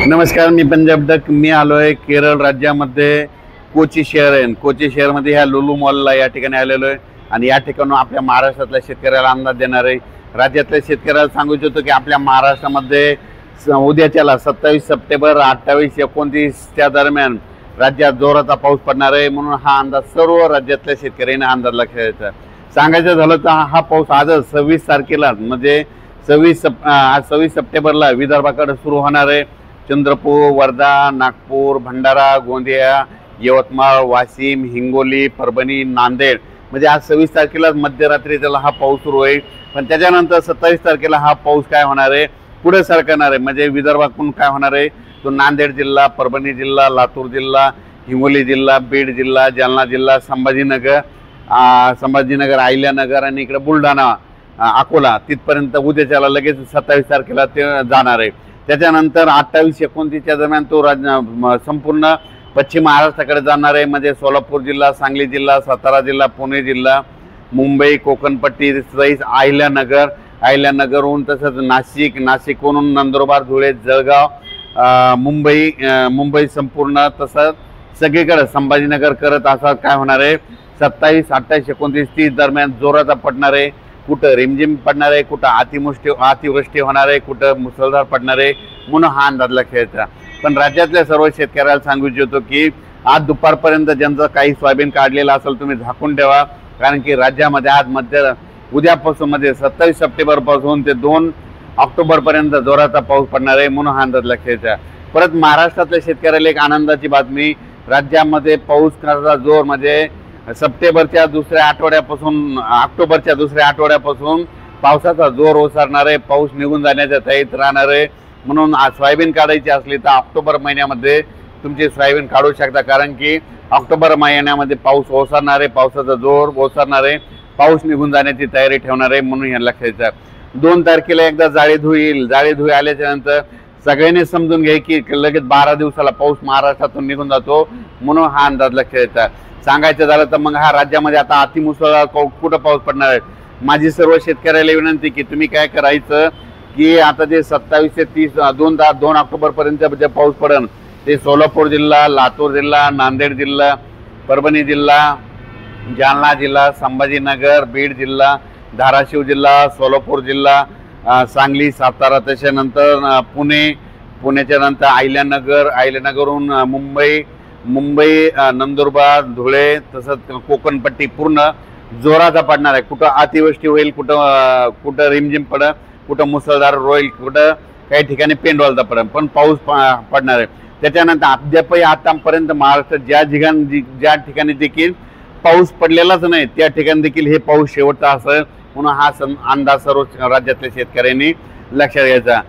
नमस्कार, मी पंजाब डक। मी आलो आहे केरळ राज्यामध्ये कोची शहर आहे। कोची शहरमध्ये ह्या लुलू मॉलला या ठिकाणी आलेलो आहे आणि या ठिकाणी आपल्या महाराष्ट्रातल्या शेतकऱ्याला अंदाज देणार आहे। राज्यातल्या शेतकऱ्याला सांगू इच्छितो की आपल्या महाराष्ट्रामध्ये उद्याच्याला 27 सप्टेंबर 28 29च्या दरम्यान राज्यात जोराचा पाऊस पडणार आहे। म्हणून हा अंदाज सर्व राज्यातल्या शेतकऱ्यांना अंदाज लक्षात घ्यायचा। सांगायचं झालं तर हा पाऊस आजच 26 तारखेला म्हणजे 26 सप्टेंबरला विदर्भाकडे सुरू होणार आहे। चंद्रपूर, वर्धा, नागपूर, भंडारा, गोंदिया, यवतमाळ, वाशिम, हिंगोली, परभणी, नांदेड म्हणजे आज 26 तारखेला मध्यरात्रीला हा पाऊस सुरू होईल। पण त्याच्यानंतर 27 तारखेला हा पाऊस काय होणार आहे, पुढे सरकणार आहे। म्हणजे विदर्भातून काय होणार आहे, तो नांदेड जिल्हा, परभणी जिल्हा, लातूर जिल्हा, हिंगोली जिल्हा, बीड जिल्हा, जालना जिल्हा, संभाजीनगर, अहिल्यानगर आणि इकडे बुलढाणा, अकोला तिथपर्यंत उद्याच्याला लगेच 27 तारखेला ते जाणार आहे। त्याच्यानंतर 28-29च्या दरम्यान तो संपूर्ण पश्चिम महाराष्ट्राकडे जाणार आहे। म्हणजे सोलापूर जिल्हा, सांगली जिल्हा, सातारा जिल्हा, पुणे जिल्हा, मुंबई, कोकणपट्टी, अहिल्यानगरहून तसंच नाशिकहून नंदुरबार, धुळे, जळगाव, मुंबई संपूर्ण तसंच सगळीकडे संभाजीनगर करत असा काय होणार आहे 27, 28, 29, 30 दरम्यान जोराचा पडणार आहे। कुठं रिमझिम पडणार आहे, कुठं अतिवृष्टी होणार आहे, कुठं मुसळधार पडणार आहे, म्हणून हा अंदाज लक्षात। पण राज्यातल्या सर्व शेतकऱ्याला सांगू इच्छितो की आज दुपारपर्यंत ज्यांचं काही सोयाबीन काढलेलं असेल तुम्ही झाकून ठेवा, कारण की राज्यामध्ये आज उद्यापासून म्हणजे 27 सप्टेंबरपासून ते 2 ऑक्टोबरपर्यंत जोराचा पाऊस पडणार आहे, म्हणून हा अंदाज लक्षात। परत महाराष्ट्रातल्या शेतकऱ्याला एक आनंदाची बातमी, राज्यामध्ये पाऊस करण्याचा जोर म्हणजे ऑक्टोबरच्या दुसऱ्या आठवड्यापासून पावसाचा जोर ओसरणार आहे। पाऊस निघून जाण्याच्या तयारीत राहणार आहे। म्हणून आज सोयाबीन काढायची असली तर ऑक्टोबर महिन्यामध्ये तुमची सोयाबीन काढू शकता, कारण की ऑक्टोबर महिन्यामध्ये पाऊस ओसरणार आहे, पावसाचा जोर ओसरणार आहे, पाऊस निघून जाण्याची तयारी ठेवणार आहे। म्हणून हे लक्षात 2 तारखेला एकदा जाळीधुई आल्याच्या नंतर सगळ्यांनी समजून घ्या की लगेच 12 दिवसाला पाऊस महाराष्ट्रातून निघून जातो, म्हणून हा अंदाज लक्षात। सांगायचं झालं तर मग हा राज्यामध्ये आता अतिमुसळधार कुठं पाऊस पडणार आहे। माझी सर्व शेतकऱ्याला विनंती की तुम्ही काय करायचं की आता जे 27 ते 30 2 ऑक्टोबरपर्यंत जे पाऊस पडेल ते सोलापूर जिल्हा, लातूर जिल्हा, नांदेड जिल्हा, परभणी जिल्हा, जालना जिल्हा, संभाजीनगर, बीड जिल्हा, धाराशिव जिल्हा, सोलापूर जिल्हा, सांगली, सातारा, त्याच्यानंतर पुण्याच्या नंतर अहिल्यानगरहून मुंबई, नंदुरबार, धुळे तसंच कोकणपट्टी पूर्ण जोराचा पडणार आहे। कुठं अतिवृष्टी होईल, कुठं रिमझिम पडेल, कुठं मुसळधार होईल, कुठं काही ठिकाणी पेंडवालता पडेल, पण पाऊस पडणार आहे। त्याच्यानंतर अद्यापही आतापर्यंत महाराष्ट्रात ज्या ठिकाणी देखील पाऊस पडलेलाच नाही त्या ठिकाणी देखील हे पाऊस शेवटचा असेल, म्हणून हा अंदाज सर्व राज्यातल्या शेतकऱ्यांनी लक्षात घ्यायचा।